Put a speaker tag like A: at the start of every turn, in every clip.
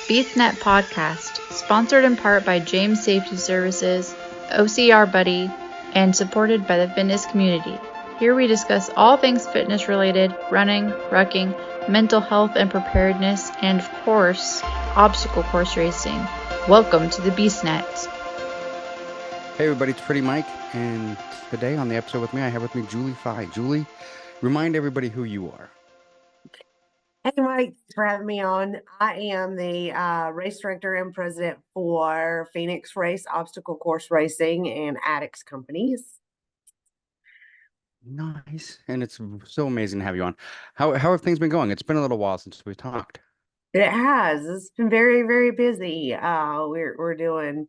A: BeastNet Podcast, sponsored in part by James Safety Services, OCR Buddy, and supported by the fitness community. Here we discuss all things fitness related, running, rucking, mental health and preparedness, and of course, obstacle course racing. Welcome to the BeastNet.
B: Hey everybody, it's Pretty Mike, and today on the episode with me, I have with me Julie Phy. Julie, remind everybody who you are.
C: Hey, Mike, thanks for having me on. I am the race director and president for Phoenix Race Obstacle Course Racing and Addicts Companies.
B: Nice, and it's so amazing to have you on. How have things been going? It's been a little while since we talked.
C: It has. It's been very, very busy. We're doing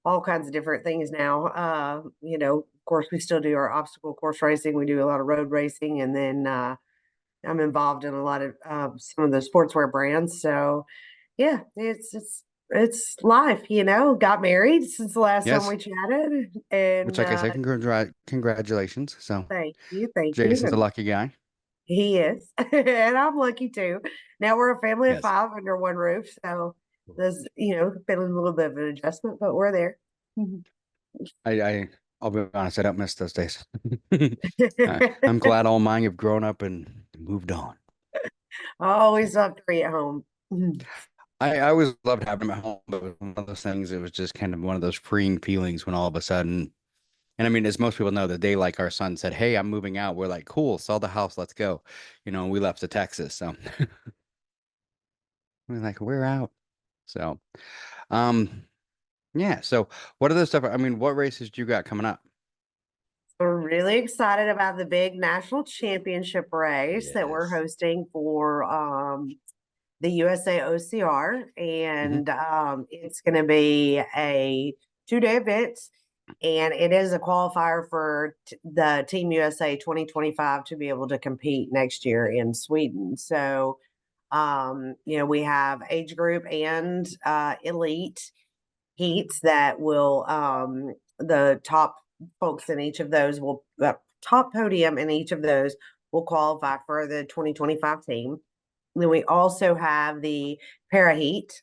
C: all kinds of different things now. Of course, we still do our obstacle course racing. We do a lot of road racing, and then I'm involved in a lot of some of the sportswear brands. So yeah, it's life, got married since the last time
B: Yes,
C: we chatted.
B: which,
C: And
B: like I said, congratulations. So
C: thank you, thank you.
B: Jason's a
C: And
B: lucky guy.
C: he is. And I'm lucky too. Now we're a family of
B: Yes,
C: 5 under one roof. So there's, been a little bit of an adjustment, but we're there.
B: I'll be honest, I don't miss those days. I'm glad all mine have grown up and moved on.
C: Always love to be at home.
B: I always loved having them at home, but it was one of those things. It was just kind of one of those freeing feelings when all of a sudden. And I mean, as most people know, the day like our son said, "Hey, I'm moving out," we're like, "Cool, sell the house, let's go." And we left to Texas, so we're like, "We're out." So, um, yeah. So, what other stuff? I mean, what races do you got coming up?
C: We're really excited about the big national championship race that we're
B: Yes.
C: hosting for the USAOCR,
B: Hmm.
C: and it's going to be a 2-day event, and it is a qualifier for the Team USA 2025 to be able to compete next year in Sweden. So, we have age group and elite heats that will the top folks in each of those will top podium in each of those will qualify for the 2025 team. Then we also have the para heat,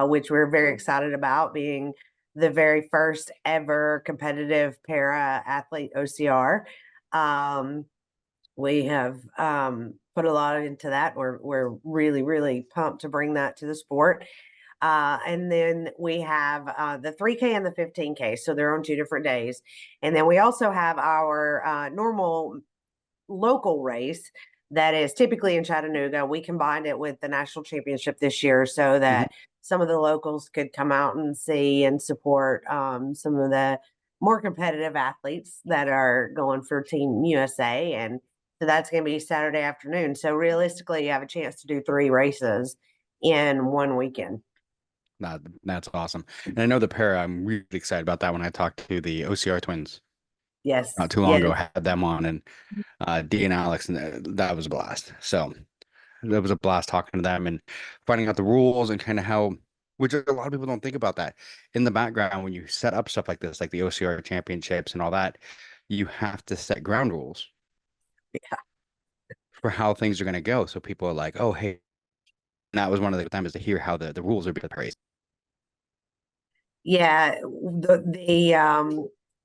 C: which we're very excited about, being the very first ever competitive para athlete OCR. Um, we have put a lot into that. We're really, really pumped to bring that to the sport. And then we have the 3K and the 15K. So they're on 2 different days. And then we also have our normal local race that is typically in Chattanooga. We combined it with the national championship this year so
B: Hmm.
C: that some of the locals could come out and see and support some of the more competitive athletes that are going for Team USA. And so that's going to be Saturday afternoon. So realistically, you have a chance to do 3 races in one weekend.
B: That's awesome. And I know the pair. I'm really excited about that when I talked to the OCR twins
C: Yes,
B: not too long
C: yes.
B: ago. Had them on, and D and Alex, and that was a blast. So it was a blast talking to them and finding out the rules and kind of how, which a lot of people don't think about that in the background when you set up stuff like this, like the OCR championships and all that, you have to set ground rules
C: Yeah.
B: for how things are going to go. So people are like, oh, hey, and that was one of the times to hear how the rules are being raised.
C: Yeah,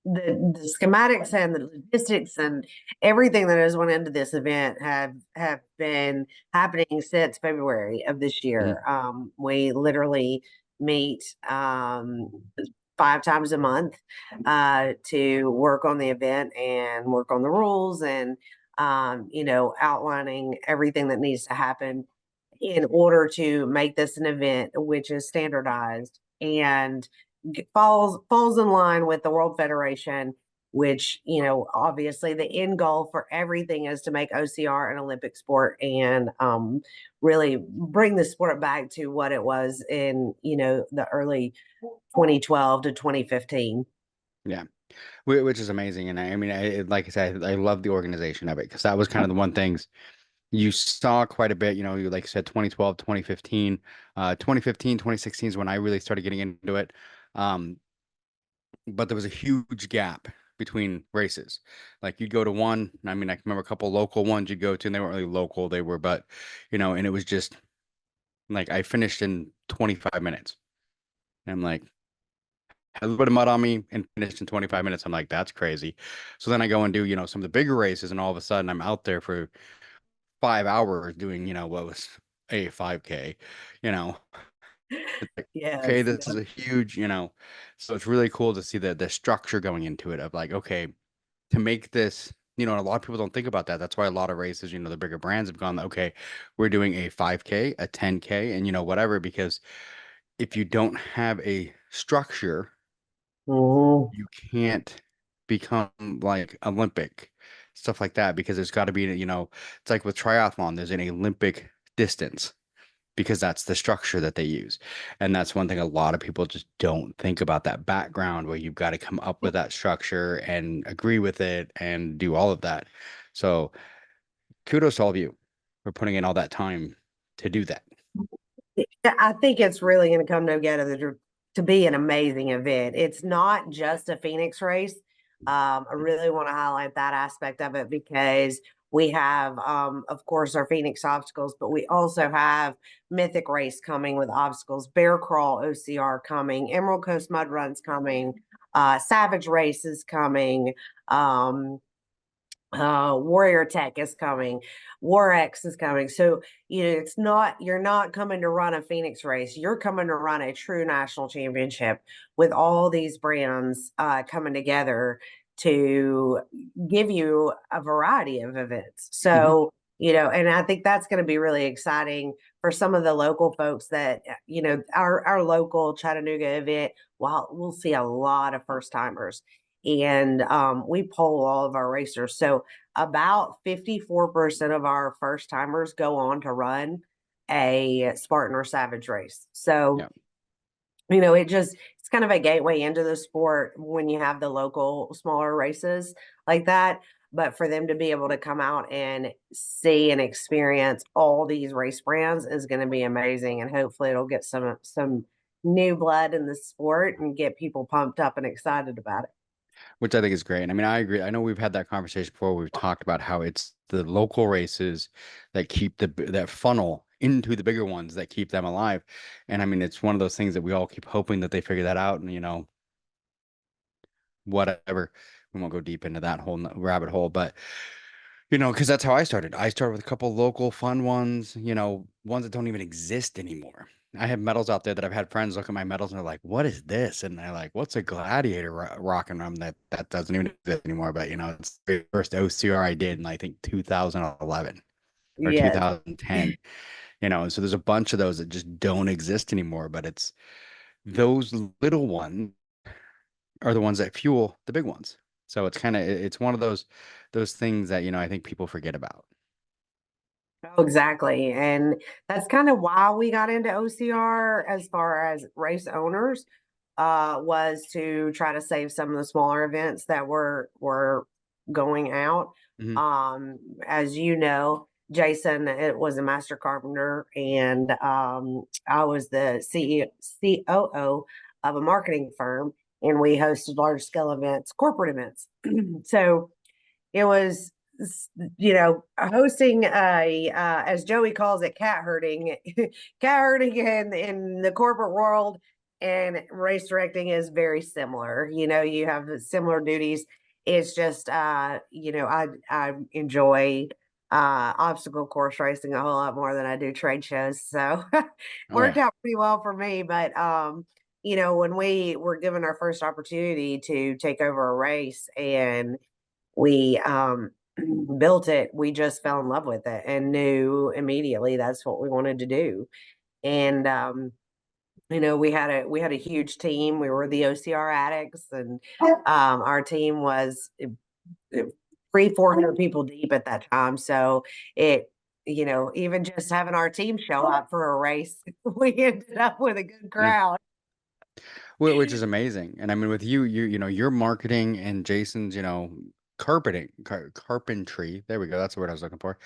C: the schematics and the logistics and everything that has went into this event have been happening since February of this
B: Mhm.
C: year. We literally meet 5 times a month to work on the event and work on the rules and outlining everything that needs to happen in order to make this an event which is standardized and falls in line with the World Federation, which obviously the end goal for everything is to make OCR an Olympic sport and really bring the sport back to what it was in the early 2012 to 2015.
B: Yeah. Which is amazing. And I mean, like I said, I love the organization of it because that was kind of the one things you saw quite a bit, you like I said, 2012, 2015, 2015, 2016 is when I really started getting into it. Um, but there was a huge gap between races. Like you'd go to one, I mean, I can remember a couple local ones you'd go to, and they weren't really local, they were, but and it was just Like I finished in 25 minutes. And I'm like, had a little bit of mud on me and finished in 25 minutes. I'm like, that's crazy. So then I go and do, some of the bigger races, and all of a sudden I'm out there for 5 hours doing, what was a 5K, you know. It's like, okay,
C: Yes,
B: this is
C: yes.
B: a huge, so it's really cool to see the structure going into it of like, okay, to make this, and a lot of people don't think about that. That's why a lot of races, the bigger brands have gone, okay, we're doing a 5K, a 10K, and whatever, because if you don't have a structure,
C: Mhm.
B: you can't become like Olympic stuff like that, because there's got to be, it's like with triathlon, there's an Olympic distance because that's the structure that they use. And that's one thing a lot of people just don't think about, that background where you've got to come up with that structure and agree with it and do all of that. So kudos to all of you for putting in all that time to do that.
C: Yeah, I think it's really going to come together to be an amazing event. It's not just a Phoenix race. I really want to highlight that aspect of it because we have, of course, our Phoenix obstacles, but we also have Mythic Race coming with obstacles, Bear Crawl OCR coming, Emerald Coast Mud Runs coming, Savage Race is coming. Warrior Tech is coming, Warex is coming. So, you're not coming to run a Phoenix race, you're coming to run a true national championship with all these brands coming together to give you a variety of events.
B: Hmm.
C: So, and I think that's going to be really exciting for some of the local folks that, our local Chattanooga event. Well, we'll see a lot of first timers, and we poll all of our racers. So about 54% of our first timers go on to run a Spartan or Savage race. So,
B: Yeah.
C: it's kind of a gateway into the sport when you have the local smaller races like that. But for them to be able to come out and see and experience all these race brands is going to be amazing. And hopefully it'll get some new blood in the sport and get people pumped up and excited about it.
B: Which I think is great. And I mean, I agree. I know we've had that conversation before. We've talked about how it's the local races that keep that funnel into the bigger ones that keep them alive. And I mean, it's one of those things that we all keep hoping that they figure that out. And whatever. We won't go deep into that whole rabbit hole, but because that's how I started. I started with a couple local fun ones, ones that don't even exist anymore. I have medals out there that I've had friends look at my medals and they're like, "What is this?" And they're like, "What's a gladiator rocking them?" That doesn't even exist anymore. But it's the first OCR I did in I think 2011 or
C: Yes.
B: 2010. So there's a bunch of those that just don't exist anymore. But it's those little ones are the ones that fuel the big ones. So it's one of those things that I think people forget about.
C: Oh, exactly. And that's kind of why we got into OCR as far as race owners, was to try to save some of the smaller events that were going out.
B: Hmm.
C: Um, as you know, Jason, it was a master carpenter, and I was the COO of a marketing firm, and we hosted large scale events, corporate events. So it was, hosting a, as Joey calls it, cat herding, cat herding in the corporate world, and race directing is very similar. You have similar duties. It's just, I enjoy obstacle course racing a whole lot more than I do trade shows. So
B: Oh
C: worked
B: yeah.
C: out pretty well for me. But when we were given our first opportunity to take over a race and we built it, we just fell in love with it and knew immediately that's what we wanted to do. And we had a huge team. We were the OCR addicts, and our team was 400 people deep at that time. So it, even just having our team show up for a race, we ended up with a good
B: Yeah.
C: crowd.
B: Which is amazing. And I mean, with your marketing and Jason's, carpentry. There we go. That's the word I was looking for.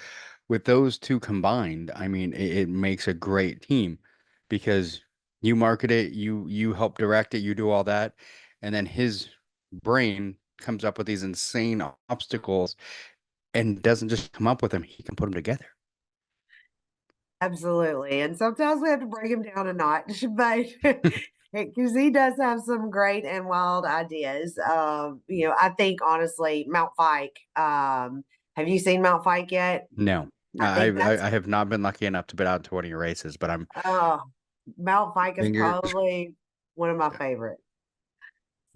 B: With those two combined, I mean, it makes a great team because you market it, you help direct it, you do all that, and then his brain comes up with these insane obstacles and doesn't just come up with them, he can put them together.
C: Absolutely. And sometimes we have to bring him down a notch, but because he does have some great and wild ideas. I think honestly, Mount Fike. Have you seen Mount Fike yet?
B: No,
C: I
B: I,
C: think
B: I
C: that's
B: I have not been lucky enough to bet out to any races, but I'm
C: uh Mount Fike is
B: fingers.
C: probably one of my favorite.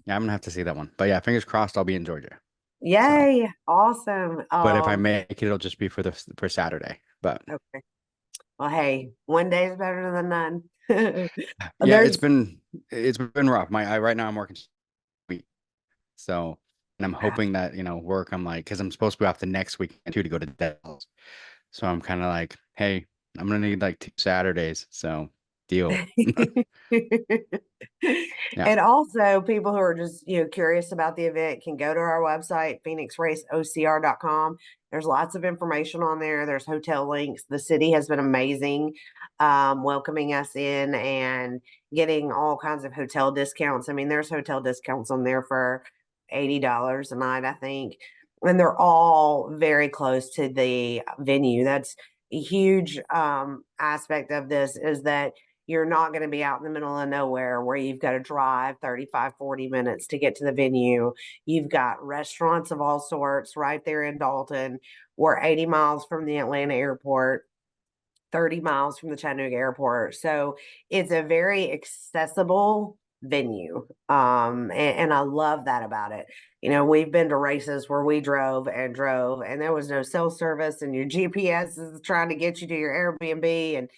B: Yeah, I'm gonna have to see that one. But yeah, fingers crossed I'll be in Georgia. So,
C: Yay, awesome.
B: but if I make it, it'll just be for Saturday. But
C: Okay. Well, hey, one day is better than none.
B: yeah,
C: There's
B: it's been rough. I right now I'm working week, so and I'm hoping that work. I'm like because I'm supposed to be off the next week too to go to Dallas. So I'm kind of like, hey, I'm gonna need like 2 Saturdays. So deal. Yeah.
C: And also people who are just, curious about the event can go to our website, phoenixraceocr.com. There's lots of information on there. There's hotel links. The city has been amazing, welcoming us in and getting all kinds of hotel discounts. I mean, there's hotel discounts on there for $80 a night, I think. And they're all very close to the venue. That's a huge aspect of this is that you're not going to be out in the middle of nowhere where you've got to drive 35, 40 minutes to get to the venue. You've got restaurants of all sorts right there in Dalton. We're 80 miles from the Atlanta airport, 30 miles from the Chattanooga airport. So it's a very accessible venue. And I love that about it. We've been to races where we drove and there was no cell service and your GPS is trying to get you to your Airbnb and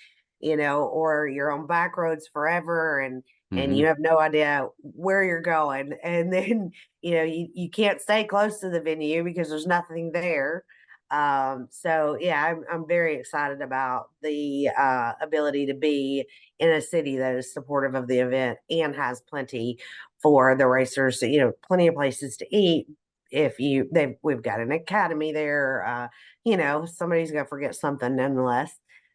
C: or you're on back roads forever and
B: Hmm.
C: you have no idea where you're going. And then, you can't stay close to the venue because there's nothing there. So yeah, I'm very excited about the ability to be in a city that is supportive of the event and has plenty for the racers, plenty of places to eat. We've got an academy there, somebody's gonna forget something nonetheless.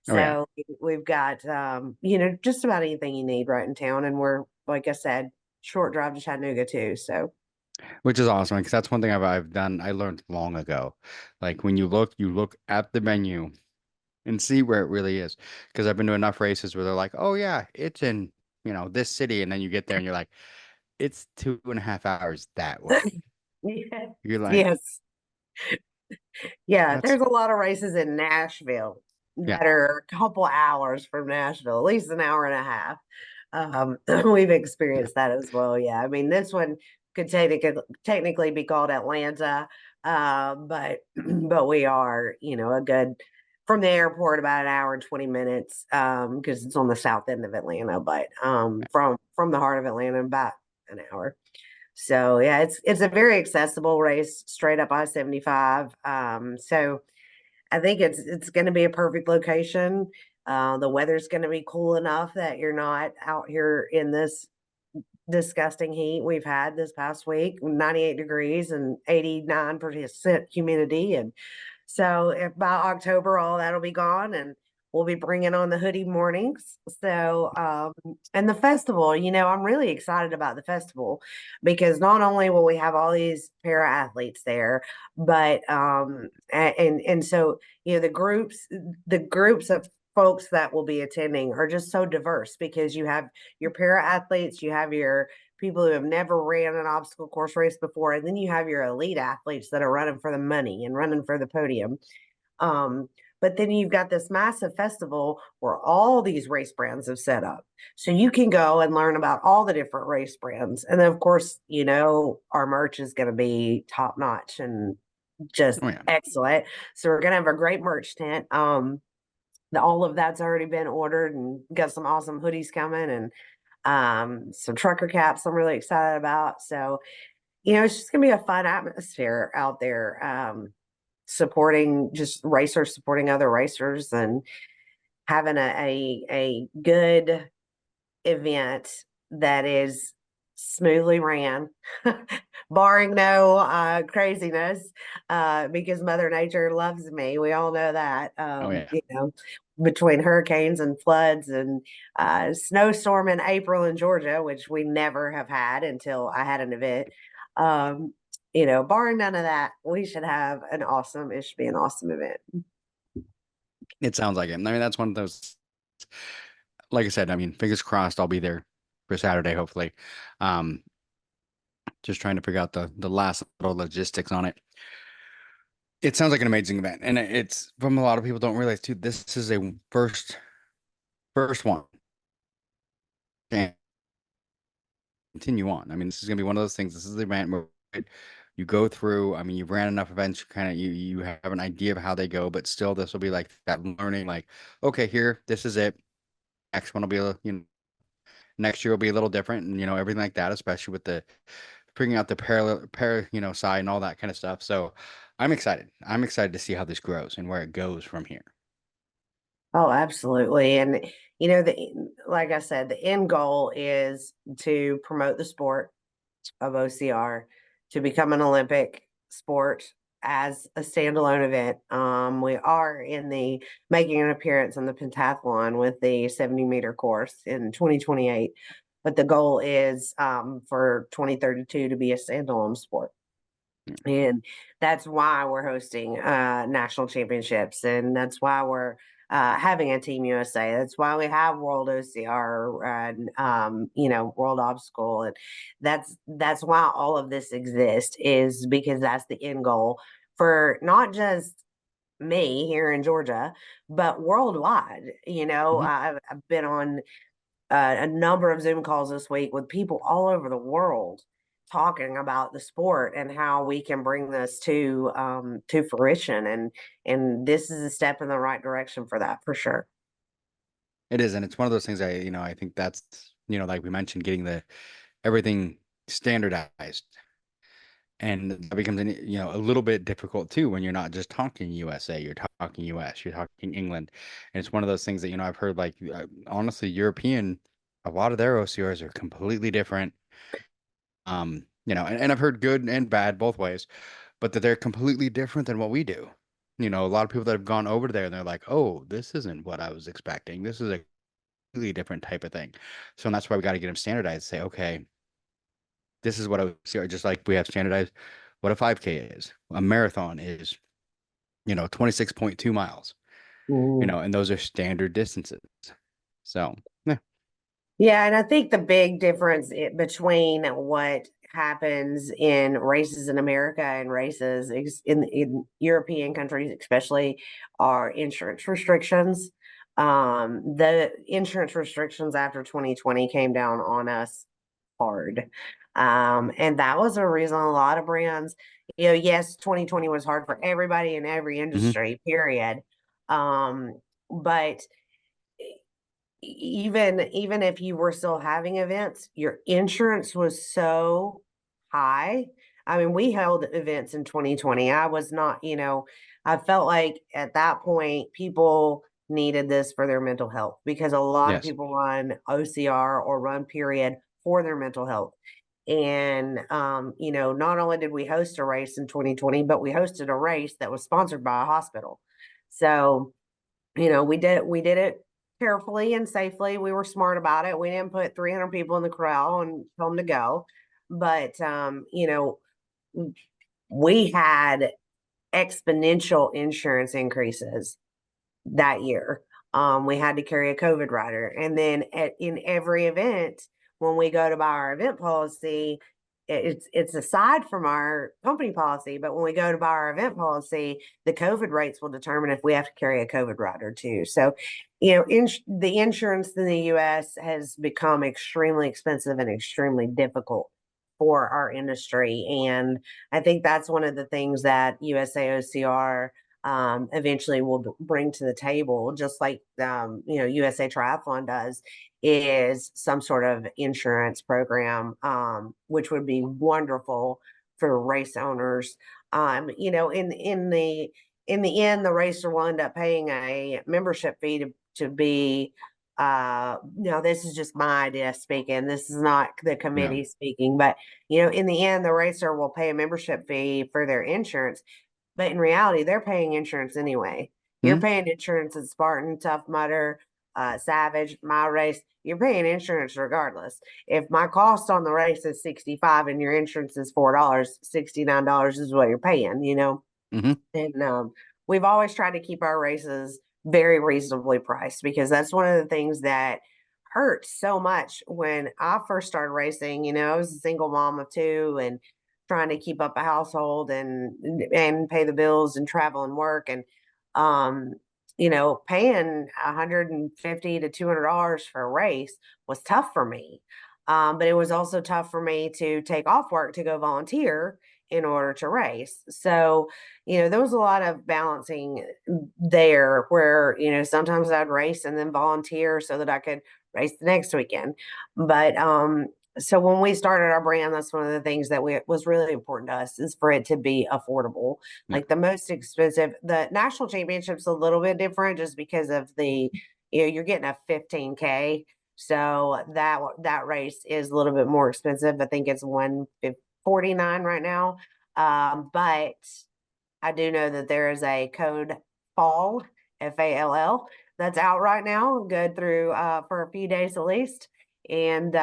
B: Oh yeah.
C: So we've got just about anything you need right in town, and we're like I said, short drive to Chattanooga too. So
B: Which is awesome because that's one thing I've done. I learned long ago. Like when you look at the menu and see where it really is. Because I've been to enough races where they're like, oh yeah, it's in, this city. And then you get there and you're like, it's 2.5 hours that way.
C: yeah,
B: You're like,
C: yes. Yeah,
B: that's
C: there's a lot of races in Nashville
B: yeah.
C: that are a couple hours from Nashville, at least an hour and a half. We've
B: Yeah.
C: experienced that as well. Yeah, I mean, this one could technically be called Atlanta, but but we are, a good from the airport about an hour and 20 minutes, because it's on the south end of Atlanta, but from the heart of Atlanta, about an hour. So yeah, it's a very accessible race, straight up I-75. So I think it's going to be a perfect location. The weather's going to be cool enough that you're not out here in this disgusting heat we've had this past week, 98 degrees and 89% humidity. And so if by October, all that'll be gone and we'll be bringing on the hoodie mornings. So, and the festival, I'm really excited about the festival because not only will we have all these para athletes there, but, and so, the groups of folks that will be attending are just so diverse because you have your para athletes, you have your people who have never ran an obstacle course race before, and then you have your elite athletes that are running for the money and running for the podium. Um, but then you've got this massive festival where all these race brands have set up. So you can go and learn about all the different race brands. And then, of course, our merch is going to be top notch and just
B: Oh yeah.
C: excellent. So we're going to have a great merch tent. All of that's already been ordered and got some awesome hoodies coming and some trucker caps I'm really excited about. So, it's just gonna be a fun atmosphere out there. Supporting just racers, supporting other racers and having a good event that is smoothly ran, barring no craziness, because Mother Nature loves me. We all know that.
B: Oh yeah.
C: Between hurricanes and floods and snowstorm in April in Georgia, which we never have had until I had an event. Um, barring none of that, we should have an awesome. It should be an awesome event.
B: It sounds like it. I mean, that's one of those, like I said, I mean, fingers crossed I'll be there for Saturday, hopefully. Um, just trying to figure out the last little logistics on it. It sounds like an amazing event, and it's from a lot of people don't realize too. This is a first one, and continue on. I mean, this is gonna be one of those things. This is the event where you go through. I mean, you've ran enough events, kind of you have an idea of how they go, but still, this will be like that learning. Like, okay, here, this is it. Next one will be next year will be a little different, and everything like that, especially with the figuring out the side and all that kind of stuff. So, I'm excited. I'm excited to see how this grows and where it goes from here.
C: Oh, absolutely. And like I said, the end goal is to promote the sport of OCR to become an Olympic sport as a standalone event. We are making an appearance in the pentathlon with the 70-meter course in 2028, but the goal is for 2032 to be a standalone sport. And that's why we're hosting national championships, and that's why we're having a Team USA. That's why we have World OCR and World Obstacle, and that's why all of this exists, is because that's the end goal for not just me here in Georgia, but worldwide.
B: Mhm.
C: I've been on a number of Zoom calls this week with people all over the world talking about the sport and how we can bring this to fruition, and this is a step in the right direction for that, for sure.
B: It is, and it's one of those things I think that's, like we mentioned, getting everything standardized. And that becomes a little bit difficult too when you're not just talking USA, you're talking US, you're talking England. And it's one of those things that, I've heard like honestly, European, a lot of their OCRs are completely different. And I've heard good and bad both ways, but that they're completely different than what we do. A lot of people that have gone over there and they're like, oh, this isn't what I was expecting. This is a completely different type of thing. So and that's why we got to get them standardized. Say, okay, this is what I would see. Or just like we have standardized what a 5K is. A marathon is, 26.2 miles,
C: Mhm.
B: and those are standard distances. So, yeah.
C: Yeah, and I think the big difference between what happens in races in America and races in European countries, especially, are insurance restrictions. The insurance restrictions after 2020 came down on us hard. And that was a reason a lot of brands, yes, 2020 was hard for everybody in every
B: Hmm.
C: industry, period. But even if you were still having events, your insurance was so high. I mean, we held events in 2020. I was not, I felt like at that point people needed this for their mental health, because a lot of
B: Yes.
C: people run OCR or run period for their mental health. And not only did we host a race in 2020, but we hosted a race that was sponsored by a hospital. So we did it carefully and safely. We were smart about it. We didn't put 300 people in the corral and tell them to go. But we had exponential insurance increases that year. We had to carry a COVID rider. And then in every event, when we go to buy our event policy, it's aside from our company policy, but when we go to buy our event policy, the COVID rates will determine if we have to carry a COVID rider too. So, the insurance in the US has become extremely expensive and extremely difficult for our industry. And I think that's one of the things that USAOCR eventually will bring to the table, just like USA Triathlon does, is some sort of insurance program, which would be wonderful for race owners. In the end, the racer will end up paying a membership fee to be. This is just my idea speaking. This is not the
B: Yeah.
C: committee speaking, but in the end, the racer will pay a membership fee for their insurance, but in reality, they're paying insurance anyway. You're
B: Hmm.
C: paying insurance at Spartan, Tough Mudder, Savage, My Race. You're paying insurance regardless. If my cost on the race is 65 and your insurance is $4, $69 is what you're paying.
B: Hmm.
C: And we've always tried to keep our races very reasonably priced, because that's one of the things that hurts so much. When I first started racing, I was a single mom of two and trying to keep up a household and pay the bills and travel and work, and um paying $150 to $200 for a race was tough for me. But it was also tough for me to take off work to go volunteer in order to race. So, there was a lot of balancing there where, sometimes I'd race and then volunteer so that I could race the next weekend. But so when we started our brand, that's one of the things that was really important to us, is for it to be affordable.
B: Yeah.
C: Like the most expensive, the national championship's a little bit different just because of the, you're getting a 15K. So that race is a little bit more expensive. I think it's 149 right now. But I do know that there is a code FALL, FALL, that's out right now, good through for a few days at least. And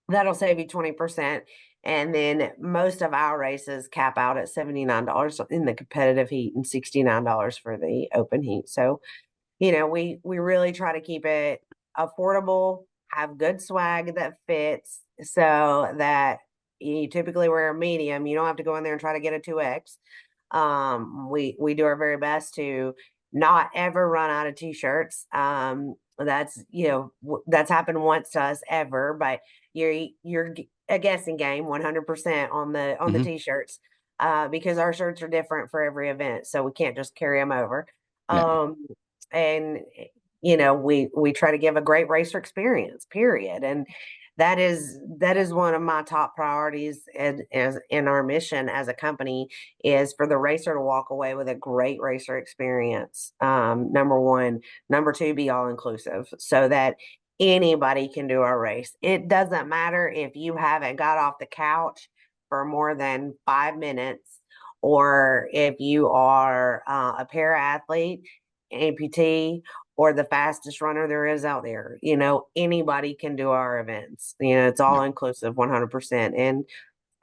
C: that'll save you 20%. And then most of our races cap out at $79 in the competitive heat and $69 for the open heat. So, we really try to keep it affordable, have good swag that fits, so that you typically wear a medium. You don't have to go in there and try to get a 2X. We do our very best to not ever run out of t-shirts. That's that's happened once to us ever, but you're a guessing game 100% on the t-shirts, because our shirts are different for every event, so we can't just carry them over.
B: Yeah.
C: And we try to give a great racer experience, period. And that is one of my top priorities as in our mission as a company, is for the racer to walk away with a great racer experience. Number one. Number two, be all inclusive so that anybody can do our race. It doesn't matter if you haven't got off the couch for more than 5 minutes, or if you are a para athlete, amputee, or the fastest runner there is out there. Anybody can do our events. It's all inclusive 100%. And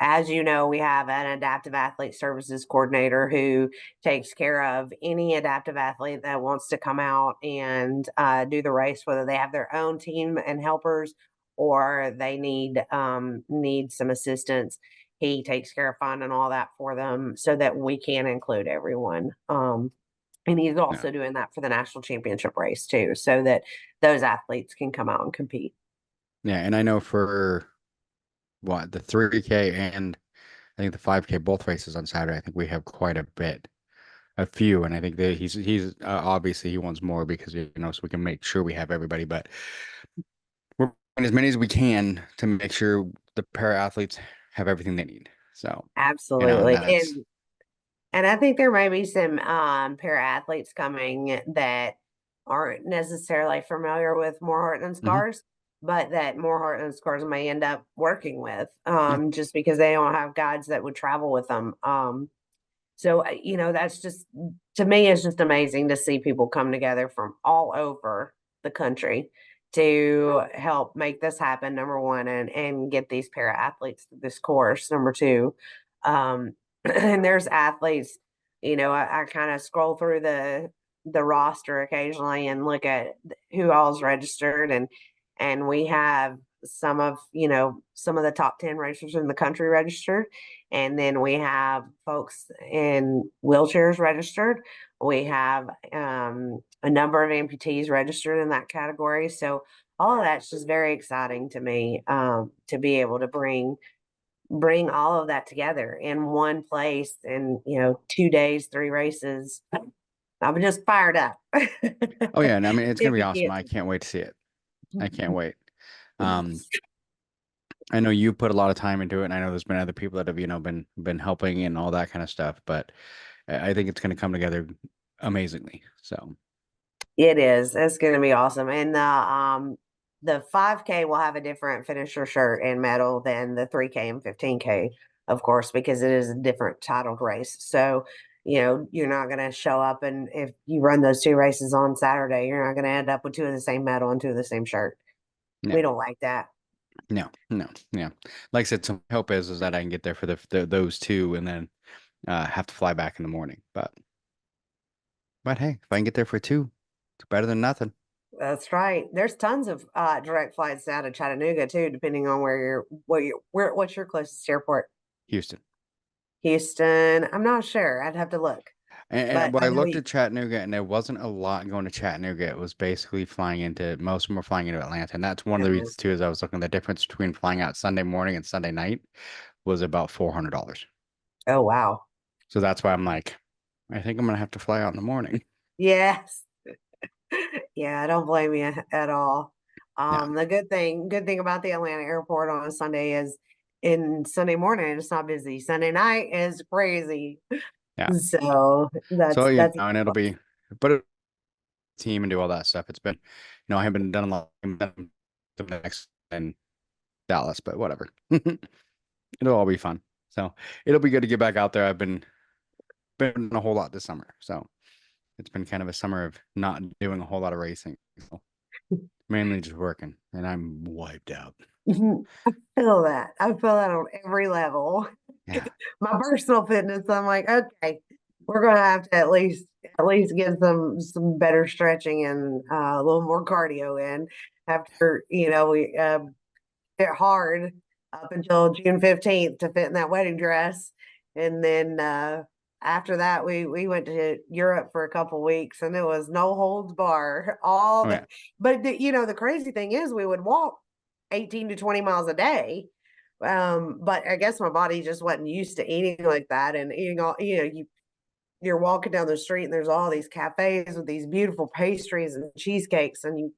C: as you know, we have an adaptive athlete services coordinator who takes care of any adaptive athlete that wants to come out and do the race, whether they have their own team and helpers or they need some assistance. He takes care of finding all that for them so that we can include everyone. And he's also doing that for the national championship race too, so that those athletes can come out and compete.
B: Yeah, and I know for the 3K and I think the 5K, both races on Saturday, I think we have quite a few, and I think that he's obviously he wants more because so we can make sure we have everybody, but we're doing as many as we can to make sure the para athletes have everything they need. So
C: absolutely,
B: that's
C: and I think there may be some para athletes coming that aren't necessarily familiar with More Heart Than Scars, but that More Heart Than Scars may end up working with, just because they don't have guides that would travel with them. So, that's just, to me, it's just amazing to see people come together from all over the country to help make this happen, number one, and get these para athletes through this course, number two. And there's athletes, I kind of scroll through the roster occasionally and look at who all's registered, and we have some of the top 10 racers in the country registered, and then we have folks in wheelchairs registered. We have a number of amputees registered in that category. So all of that's just very exciting to me, to be able to bring all of that together in one place, and 2 days, 3 races. I'm just fired up.
B: oh yeah, and I mean it's gonna
C: If
B: be
C: you
B: awesome.
C: can't.
B: I can't wait to see it. I can't wait. I know you put a lot of time into it, and I know there's been other people that have been helping and all that kind of stuff, but I think it's going to come together amazingly. So
C: It is. It's going to be awesome. And the 5K will have a different finisher shirt and medal than the 3K and 15K, of course, because it is a different titled race. So, you're not going to show up, and if you run those 2 races on Saturday, you're not going to end up with 2 of the same medal and 2 of the same shirt.
B: yeah.
C: We don't like that.
B: No, yeah. Like I said, some hope is that I can get there for those 2 and then have to fly back in the morning. But But hey, if I can get there for 2, it's better than nothing.
C: That's right. There's tons of direct flights out of Chattanooga too, depending on what's your closest airport?
B: Houston.
C: Houston. I'm not sure. I'd have to look.
B: And
C: But
B: well,
C: I
B: I
C: know
B: looked at Chattanooga, and there wasn't a lot going to Chattanooga. It was basically flying into most of them were flying into Atlanta, and that's one of the reasons too. Is I was looking at the difference between flying out Sunday morning and Sunday night was about $400.
C: oh wow.
B: So that's why I'm like, I think I'm gonna have to fly out in the morning.
C: Yes. Yeah, I don't blame you at all.
B: Yeah,
C: The good thing about the Atlanta airport on a Sunday is in Sunday morning it's not busy. Sunday night is crazy.
B: yeah.
C: So
B: So
C: that's
B: and it'll be, but it, team and do all that stuff. It's been, I haven't done a lot of the next in Dallas, but whatever. It'll all be fun. So it'll be good to get back out there. I've been doing a whole lot this summer, so it's been kind of a summer of not doing a whole lot of racing. So mainly just working, and I'm wiped out.
C: I feel that. I feel that on every level.
B: Yeah,
C: My personal fitness, I'm like, okay, we're gonna have to at least get some better stretching and a little more cardio in after we hit hard up until June 15th to fit in that wedding dress. And then after that we went to Europe for a couple weeks and it was no holds bar. All
B: oh
C: the
B: yeah,
C: but the crazy thing is we would walk 18 to 20 miles a day. But I guess my body just wasn't used to eating like that and eating all you're walking down the street and there's all these cafes with these beautiful pastries and cheesecakes and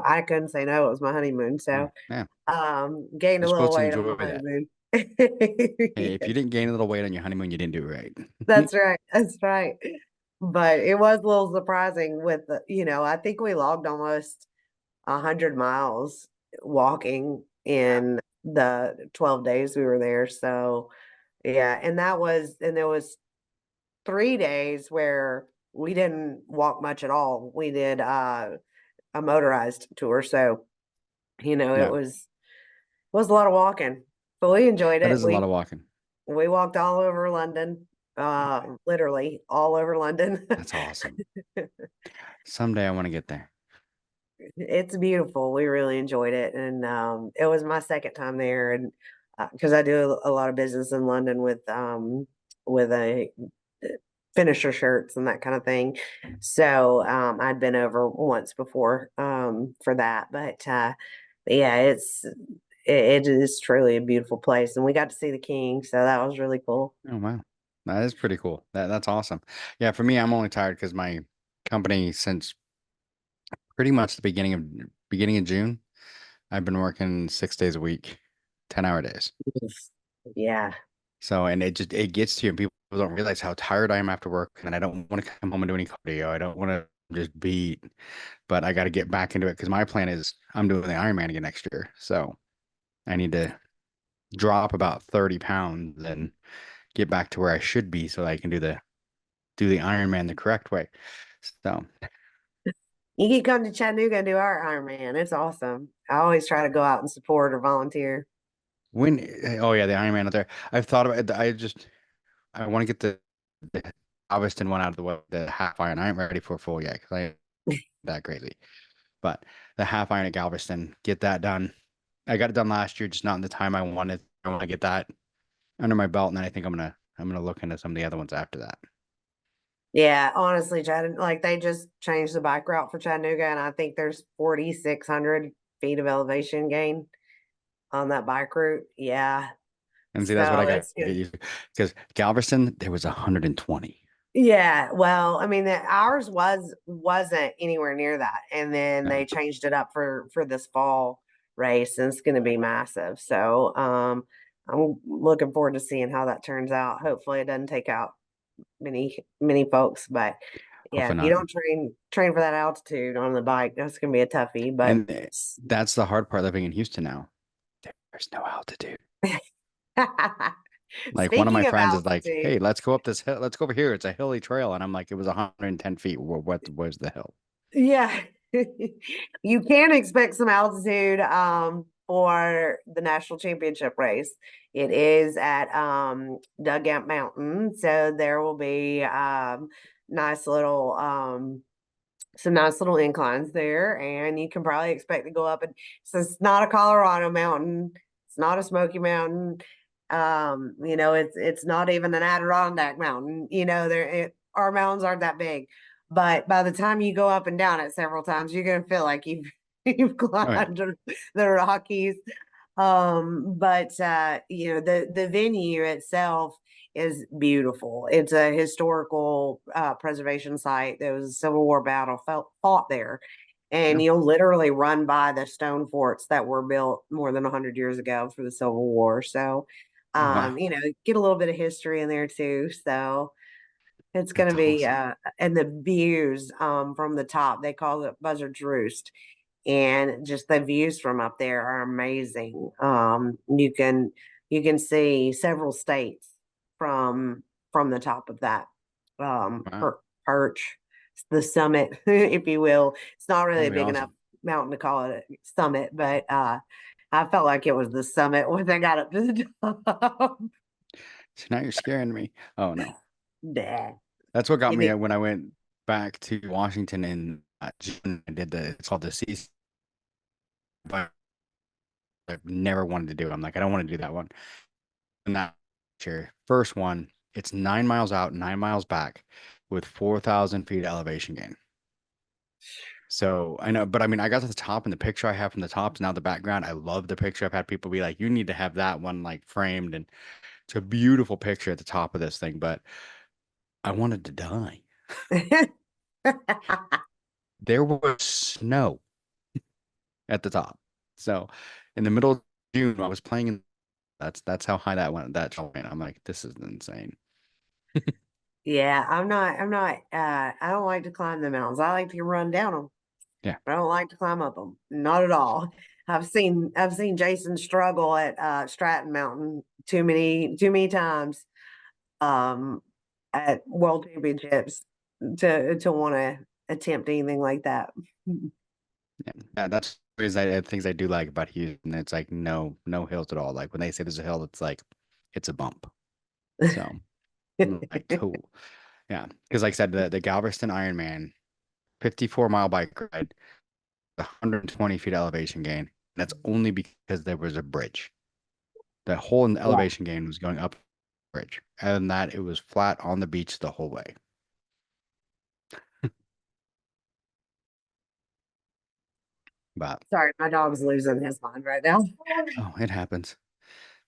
C: I couldn't say no. It was my honeymoon.
B: yeah,
C: So
B: yeah.
C: gained
B: You're
C: a little
B: supposed to
C: weight on
B: enjoy
C: my
B: that.
C: honeymoon.
B: Hey, if
C: Yeah,
B: you didn't gain a little weight on your honeymoon, you didn't do it right.
C: that's right. That's right. But it was a little surprising with I think we logged almost 100 miles walking
B: Yeah,
C: in the 12 days we were there. So yeah, and there was 3 days where we didn't walk much at all. We did a motorized tour. So, it
B: yeah.
C: was a lot of walking, but we enjoyed
B: That
C: it.
B: is a lot
C: We
B: of walking.
C: we walked all over London, literally all over London.
B: That's awesome. Someday I want to get there.
C: It's beautiful. We really enjoyed it, and it was my second time there, and because I do a lot of business in London with a finisher shirts and that kind of thing. So I'd been over once before for that, but yeah, it is truly a beautiful place, and we got to see the king, so that was really cool.
B: Oh wow, that is pretty cool. That's awesome. Yeah, for me, I'm only tired because my company since pretty much the beginning of June, I've been working 6 days a week, 10-hour days.
C: Yes. Yeah.
B: So, and it gets to you, and people don't realize how tired I am after work, and I don't want to come home and do any cardio. I don't want to just beat, but I got to get back into it because my plan is I'm doing the Ironman again next year. So I need to drop about 30 pounds and get back to where I should be so I can do the Ironman the correct way. So
C: You can come to Chattanooga and do our Ironman. It's awesome. I always try to go out and support or volunteer.
B: when, oh yeah, the Ironman out there. I've thought about it. I want to get the Galveston one out of the way, the half iron. I ain't ready for a full yet because I ain't that crazy. But the half iron at Galveston, get that done. I got it done last year, just not in the time I wanted. I want to get that under my belt, and then I think I'm gonna look into some of the other ones after that.
C: Yeah, honestly, Chattanooga, like they just changed the bike route for Chattanooga, and I think there's 4,600 feet of elevation gain on that bike route. Yeah.
B: And see, that's what
C: So
B: I got
C: it's
B: to get
C: good.
B: used to. Because Galveston, there was 120.
C: Yeah, well, I mean, ours wasn't anywhere near that, and then
B: Yeah.
C: they changed it up for this fall race, and it's going to be massive. So, I'm looking forward to seeing how that turns out. Hopefully, it doesn't take out many folks, but yeah,
B: Hopefully
C: if you
B: not.
C: don't train for that altitude on the bike, that's going to be a toughie. But
B: And that's the hard part living in Houston now. There's no altitude. Like one of my
C: speaking of
B: friends is like,
C: altitude,
B: "Hey, let's go up this hill. Let's go over here. It's a hilly trail." And I'm like, "It was 110 feet. Where's the hill?"
C: yeah, you can expect some altitude for the national championship race. It is at Dugout Mountain, so there will be nice little some nice little inclines there, and you can probably expect to go up. And so it's not a Colorado mountain, it's not a Smoky Mountain, it's not even an Adirondack mountain. Our mountains aren't that big, but by the time you go up and down it several times, you're gonna feel like you've
B: Oh yeah.
C: climbed the Rockies. But the venue itself is beautiful. It's a historical preservation site. There was a Civil War battle fought there. And
B: No.
C: you'll literally run by the stone forts that were built more than 100 years ago for the Civil War. So,
B: Wow.
C: get a little bit of history in there too. So it's going
B: That's
C: to be,
B: awesome.
C: and the views from the top, they call it Buzzard's Roost, and just the views from up there are amazing. You can see several states from the top of that
B: Wow.
C: perch, the summit, if you will. It's not really
B: That'll
C: a
B: be
C: big enough
B: awesome.
C: mountain to call it a summit, but I felt like it was the summit when I got up to the top.
B: So now you're scaring me. Oh no.
C: Nah.
B: That's what got
C: You
B: me
C: need-
B: when I went back to Washington in June. I did it's called the Seas, but I've never wanted to do it. I'm like, I don't want to do that one. And that sure. First one, it's 9 miles out, 9 miles back with 4,000 feet elevation gain. So I know, but I mean, I got to the top and the picture I have from the top is now the background. I love the picture. I've had people be like, you need to have that one like framed. And it's a beautiful picture at the top of this thing, but I wanted to die. There was snow at the top. So in the middle of June, I was playing in that's how high that went. That went. I'm like, this is insane.
C: Yeah, I don't like to climb the mountains. I like to run down them.
B: Yeah.
C: I don't like to climb up them. Not at all. I've seen Jason struggle at Stratton Mountain too many times at World Championships to want to attempt anything like that.
B: Yeah, that's things I do like about Houston. It's like no hills at all. Like when they say there's a hill, it's like it's a bump. So I'm like cool. Yeah. Because like I said, the Galveston Ironman, 54-mile bike ride, 120 feet elevation gain. That's only because there was a bridge. The whole
C: Yeah.
B: elevation gain was going up the bridge. Other than that, it was flat on the beach the whole way. But
C: Sorry, my dog's losing his mind right now.
B: oh, it happens.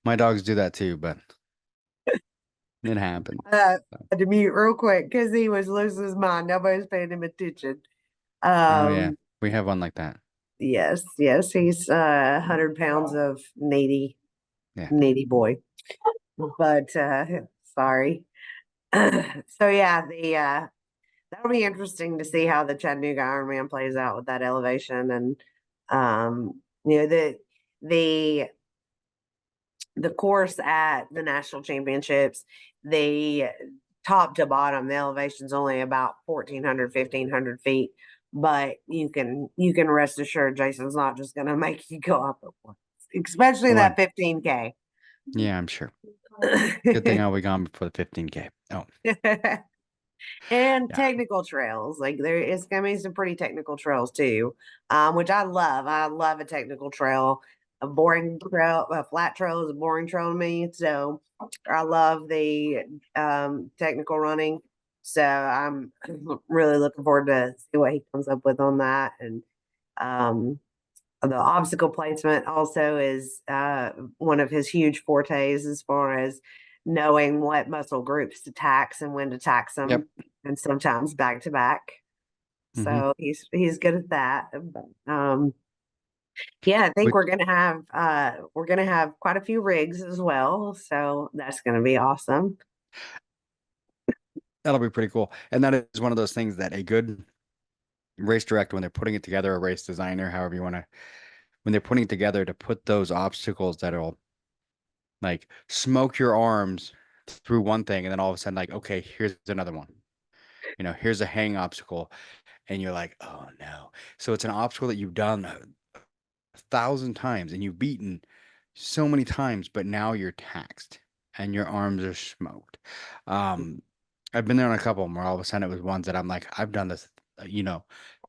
B: My dogs do that too, but it happens.
C: Had to mute real quick because he was losing his mind. Nobody's paying him attention.
B: Oh yeah,
C: Um,
B: we have one like that.
C: yes, he's 100 pounds of needy
B: Yeah.
C: boy. But sorry. So yeah, the that'll be interesting to see how the Chattanooga Ironman plays out with that elevation. And the the course at the national championships, the top to bottom, the elevation's only about 1,400, 1,500 feet. But you can rest assured Jason's not just gonna make you go up at once, especially
B: Well,
C: that 15K.
B: yeah, I'm sure. Good thing I'll be gone before the 15K. Oh,
C: And
B: yeah.
C: technical trails, like there is gonna be some pretty technical trails too, which I love. I love a technical trail. A boring trail, a flat trail is a boring trail to me. So I love the technical running. So I'm really looking forward to see what he comes up with on that. And um, the obstacle placement also is one of his huge fortes as far as knowing what muscle groups to tax and when to tax
B: Yep.
C: them, and sometimes back to back.
B: Mm-hmm.
C: So he's good at that. Yeah, I think we're gonna have quite a few rigs as well. So that's gonna be awesome.
B: That'll be pretty cool. And that is one of those things that a good race director, when they're putting it together, a race designer, however you want to, when they're putting it together to put those obstacles that'll like smoke your arms through one thing, and then all of a sudden, like, okay, here's another one. Here's a hang obstacle, and you're like, oh no. So it's an obstacle that you've done 1,000 times and you've beaten so many times, but now you're taxed and your arms are smoked. Um, I've been there on a couple where all of a sudden it was ones that I'm like, I've done this,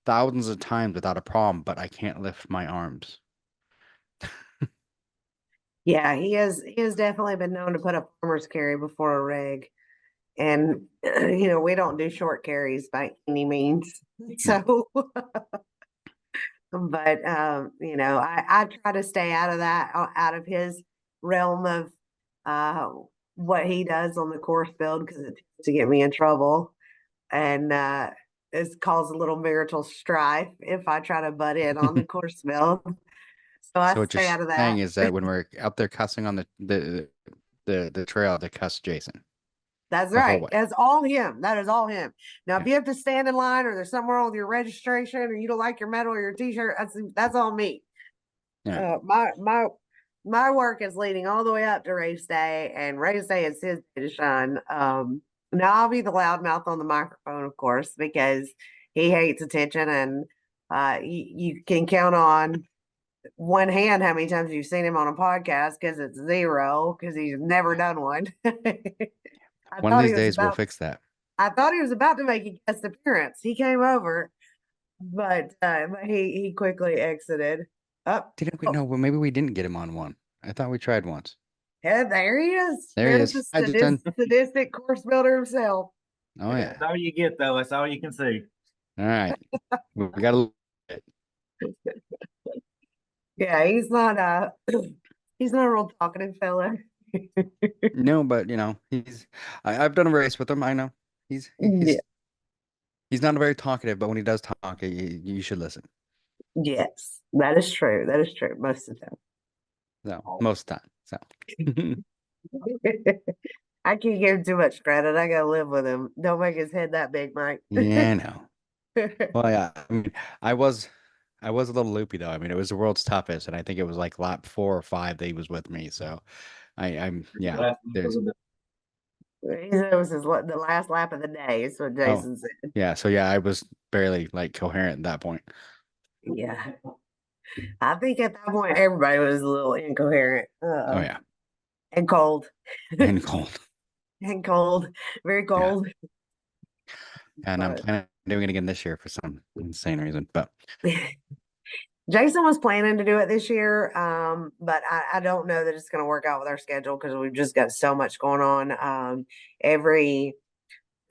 B: thousands of times without a problem, but I can't lift my arms.
C: Yeah, he has definitely been known to put a farmer's carry before a rig. And we don't do short carries by any means.
B: No.
C: So but I try to stay out of that, out of his realm of uh what he does on the course build, because it tends to get me in trouble. And it's caused a little marital strife if I try to butt in on the course build. So I
B: So what you're
C: stay out of
B: saying
C: that.
B: is that when we're out there cussing on the trail, to cuss Jason
C: That's
B: the whole
C: right.
B: way.
C: That's all him. That is all him. Now,
B: Yeah.
C: if you have to stand in line, or there's something wrong with your registration, or you don't like your medal or your T-shirt, that's all me.
B: Yeah.
C: My work is leading all the way up to race day, and race day is his day to shine. Now I'll be the loudmouth on the microphone, of course, because he hates attention, and you can count on one hand how many times you've seen him on a podcast, because it's zero, because he's never done one. I
B: One of
C: thought he
B: these
C: was
B: days we'll
C: about
B: fix that.
C: I thought he was about to make a guest appearance. He came over, but he quickly exited. Up.
B: Didn't we?
C: Oh,
B: No, well, maybe we didn't get him on one. I thought we tried once.
C: yeah, there he is.
B: There he
C: There's the
B: is. Hi, Jason.
C: sadistic course builder himself.
B: Oh
D: Yeah,
B: yeah.
D: that's all you get, though. That's all you can see.
B: All right. We got to.
C: Yeah, he's not he's not a real talkative fella.
B: No, but I've done a race with him. I know he's
C: Yeah.
B: he's not very talkative, but when he does talk, you should listen.
C: Yes, that is true. That is true most of the
B: So most of the time. So
C: time. I can't give him too much credit. I gotta live with him. Don't make his head that big, Mike.
B: yeah, I know. Well, yeah. I mean, I was a little loopy though. I mean, it was the world's toughest, and I think it was like lap 4 or 5 that he was with me. So I'm yeah. There's
C: He said it was the last lap of the day, is what
B: oh
C: Jason said.
B: yeah. So yeah, I was barely like coherent at that point.
C: Yeah. I think at that point everybody was a little incoherent.
B: Oh yeah,
C: And cold.
B: and cold.
C: And cold. Very
B: Yeah,
C: cold.
B: and I'm
C: But
B: planning on doing it again this year for some insane reason. But
C: Jason was planning to do it this year, but I don't know that it's going to work out with our schedule, because we've just got so much going on. Every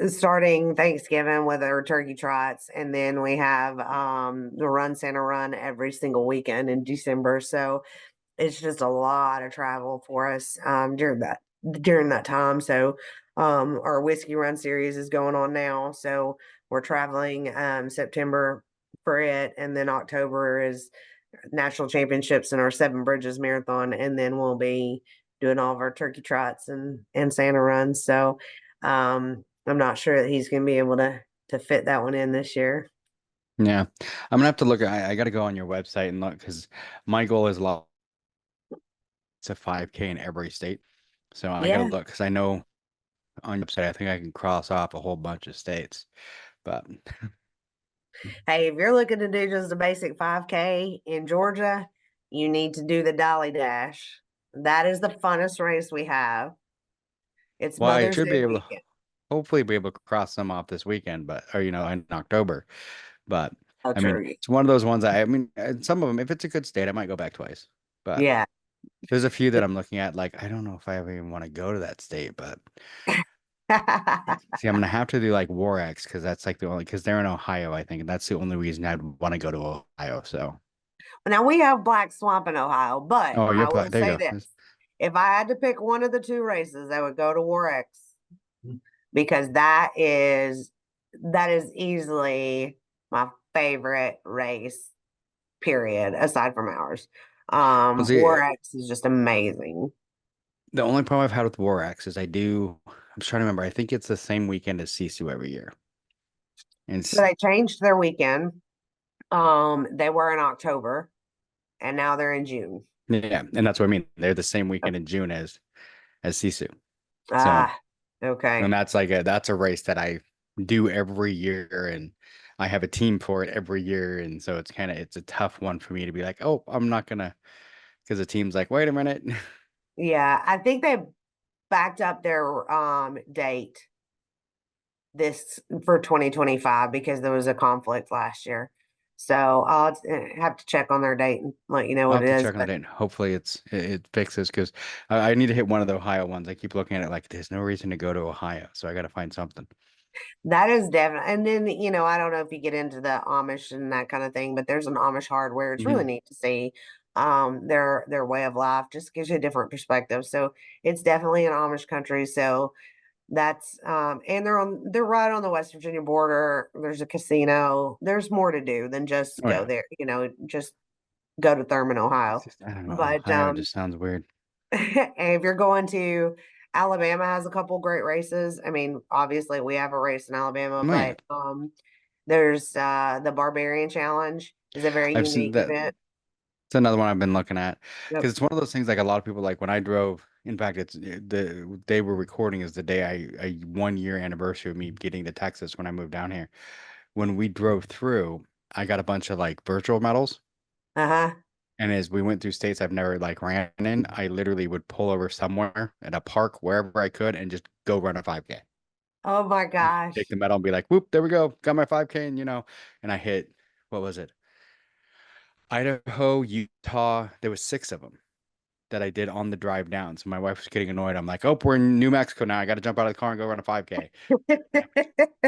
C: starting Thanksgiving with our turkey trots, and then we have the Run Santa Run every single weekend in December. So it's just a lot of travel for us during that time. So our whiskey run series is going on now. So we're traveling September for it, and then October is national championships and our Seven Bridges marathon, and then we'll be doing all of our turkey trots and Santa runs. So I'm not sure that he's going to be able to fit that one in this year.
B: yeah, I'm gonna have to look. I got to go on your website and look, because my goal is it's a 5K in every state. So I got to
C: Yeah.
B: look, because I know on your website I think I can cross off a whole bunch of states. But
C: Hey, if you're looking to do just a basic 5K in Georgia, you need to do the Dolly Dash. That is the funnest race we have. It's
B: well, I
C: Mother's
B: should be
C: Day
B: able to
C: weekend.
B: hopefully be able to cross them off this weekend, or in October. But
C: Oh,
B: I mean,
C: true.
B: it's one of those ones. I mean, some of them, if it's a good state, I might go back twice. But
C: Yeah.
B: there's a few that I'm looking at, like I don't know if I ever even want to go to that state. But see, I'm gonna have to do like Warx, because that's like the only, because they're in Ohio, I think, and that's the only reason I'd want to go to Ohio. So
C: Now we have Black Swamp in Ohio, but
B: oh,
C: I will
B: there you
C: say
B: go.
C: this. If I had to pick one of the two races, I would go to Warx, because that is easily my favorite race, period, aside from ours.
B: Well, see,
C: Warx is just amazing.
B: the only problem I've had with Warx is I'm trying to remember. I think it's the same weekend as Sisu every year. And
C: So they changed their weekend. They were in October, and now they're in June.
B: yeah, and that's what I mean. They're the same weekend in June as Sisu. So,
C: Ah, okay.
B: and that's a race that I do every year, and I have a team for it every year, and so it's a tough one for me to be like, oh, I'm not gonna, because the team's like, wait a minute.
C: Yeah, I think they backed up their date this for 2025 because there was a conflict last year. So I'll have to check on their date and let you know
B: I'll
C: what
B: have
C: it
B: to
C: is.
B: check on it and hopefully it fixes because I need to hit one of the Ohio ones. I keep looking at it like there's no reason to go to Ohio, so I got to find something.
C: That is definitely, and then I don't know if you get into the Amish and that kind of thing, but there's an Amish hardware. It's really
B: Hmm.
C: neat to see their way of life. Just gives you a different perspective. So it's definitely an Amish country. So that's and they're right on the West Virginia border. There's a casino. There's more to do than just
B: Oh
C: go
B: yeah,
C: there. Just go to Thurman,
B: it's
C: Ohio.
B: just I don't know.
C: But
B: Ohio just sounds weird.
C: and if you're going to Alabama has a couple great races. I mean, obviously we have a race in Alabama,
B: Oh yeah,
C: but there's the Barbarian Challenge is a very
B: I've seen
C: unique
B: that.
C: event.
B: It's another one I've been looking at
C: Yep.
B: because it's one of those things like a lot of people like when I drove. In fact, it's the day we're recording is the day I 1 year anniversary of me getting to Texas when I moved down here. When we drove through, I got a bunch of like virtual medals.
C: Uh-huh.
B: And as we went through states I've never like ran in, I literally would pull over somewhere at a park, wherever I could, and just go run a 5K.
C: Oh my
B: Take
C: gosh.
B: the medal and be like, whoop, there we go. Got my 5K. And and I hit, what was it? Idaho, Utah. There was 6 of them that I did on the drive down. So my wife was getting annoyed. I'm like, oh, we're in New Mexico now. I got to jump out of the car and go run a 5K.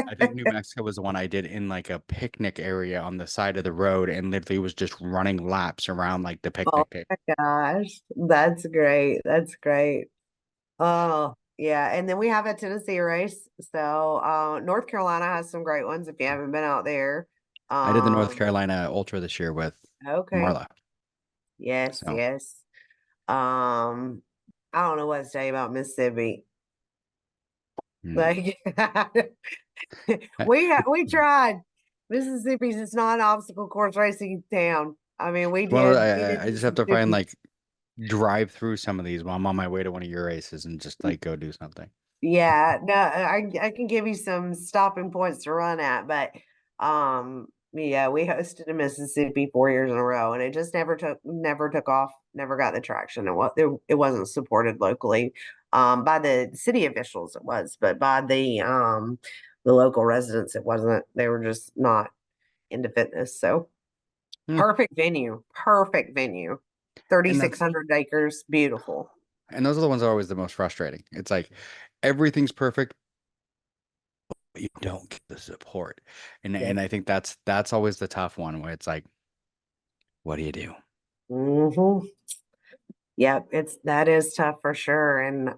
B: I think New Mexico was the one I did in like a picnic area on the side of the road and literally was just running laps around like the
C: Oh
B: picnic table.
C: my gosh. That's great. That's great. Oh, yeah. And then we have a Tennessee race. So, North Carolina has some great ones if you haven't been out there.
B: I did the North
C: Um,
B: Carolina Ultra this year with
C: okay.
B: Marla.
C: Yes,
B: So
C: yes. Um, I don't know what to say about Mississippi.
B: mm.
C: Like
B: I-
C: we tried. Mississippi's it's not an obstacle course racing town. I mean,
B: it's one of the,
C: we did
B: I just have to find
C: Mississippi.
B: like drive through some of these while I'm on my way to one of your races and just like go do something.
C: Yeah, no, I can give you some stopping points to run at, but yeah, we hosted in Mississippi 4 years in a row, and it just never took off, never got the traction. It wasn't supported locally, by the city officials it was, but by the local residents it wasn't. They were just not into fitness. So
B: Hmm.
C: perfect venue,
B: And that's
C: 3,600 acres, beautiful.
B: and those are the ones that are always the most frustrating. It's like everything's perfect, but you don't get the support.
C: Yeah.
B: And I think that's always the tough one where it's like, what do you do?
C: Hmm. Yep, that is tough for sure. And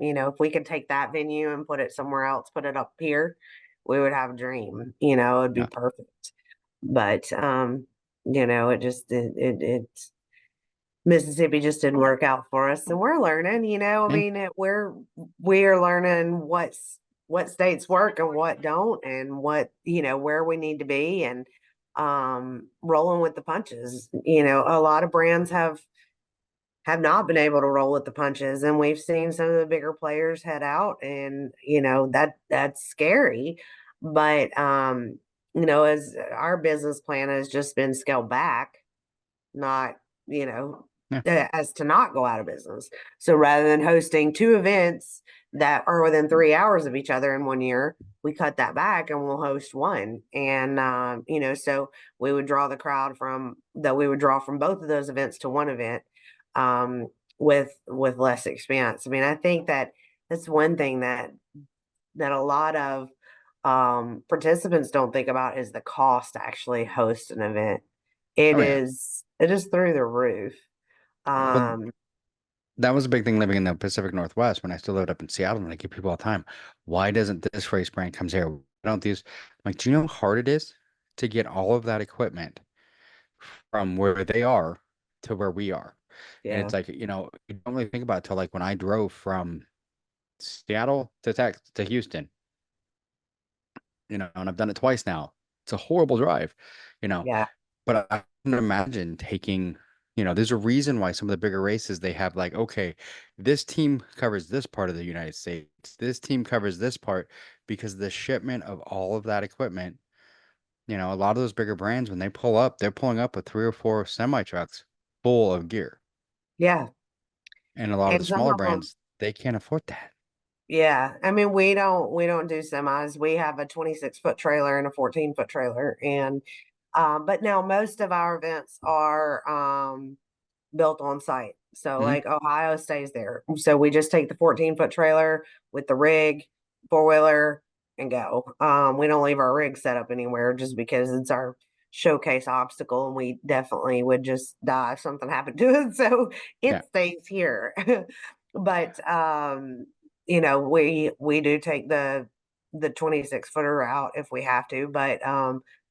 C: if we could take that venue and put it somewhere else, put it up here, we would have a dream. It'd be
B: Yeah.
C: perfect. But it just Mississippi just didn't work out for us. And we're learning, I
B: Yeah.
C: mean, we're learning what states work and what don't, and what, where we need to be, and rolling with the punches. A lot of brands have not been able to roll with the punches, and we've seen some of the bigger players head out, and that's scary. But as our business plan has just been scaled back, not you know
B: Yeah.
C: as to not go out of business. So rather than hosting 2 events that are within 3 hours of each other in 1 year, we cut that back and we'll host one. And so we would draw the crowd from that we would draw from both of those events to one event, with less expense. I mean, I think that's one thing that a lot of participants don't think about is the cost to actually host an event.
B: Oh yeah.
C: It is through the roof.
B: Well,
C: Um,
B: that was a big thing living in the Pacific Northwest when I still lived up in Seattle, and I give people all the time, why doesn't this race brand comes here? Why don't these I'm like, do you know how hard it is to get all of that equipment from where they are to where we are? And
C: yeah,
B: it's like, you don't really think about it till like when I drove from Seattle to to Houston, and I've done it twice now. It's a horrible drive, you know.
C: yeah,
B: But I can imagine there's a reason why some of the bigger races they have like, okay, this team covers this part of the United States, this team covers this part, because the shipment of all of that equipment, a lot of those bigger brands, when they pull up, they're pulling up with 3 or 4 semi trucks full of gear.
C: yeah.
B: And a lot of the
C: And some
B: smaller
C: of them,
B: brands, they can't afford that.
C: Yeah. I mean, we don't do semis. We have a 26-foot trailer and a 14-foot trailer. And but now most of our events are built on site. So
B: Hmm.
C: like Ohio stays there. So we just take the 14-foot trailer with the rig, four-wheeler, and go. We don't leave our rig set up anywhere just because it's our showcase obstacle and we definitely would just die if something happened to it. So
B: Yeah.
C: it stays here. But we do take the 26-footer out if we have to, but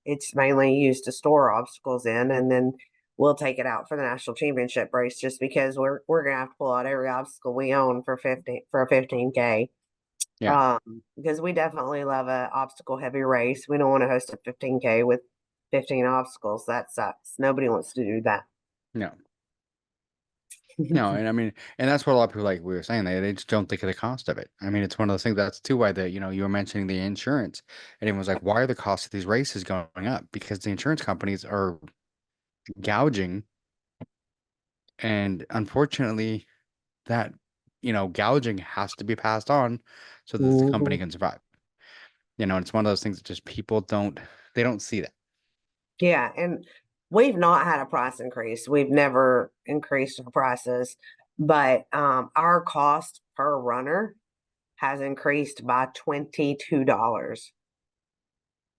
C: it's mainly used to store obstacles in, and then we'll take it out for the national championship race just because we're gonna have to pull out every obstacle we own for 15K.
B: Yeah.
C: Because we definitely love a obstacle heavy race. We don't want to host a 15K with 15 obstacles. That sucks. Nobody wants to do that.
B: No. No, and I mean, and that's what a lot of people, like we were saying, they just don't think of the cost of it. I mean, it's one of those things. That's too why you were mentioning the insurance, and everyone's like, why are the costs of these races going up? Because the insurance companies are gouging, and unfortunately, that gouging has to be passed on so that the company
C: Mhm.
B: can survive. And it's one of those things that just people don't see that.
C: Yeah, and we've not had a price increase. We've never increased our prices, but our cost per runner has increased by $22.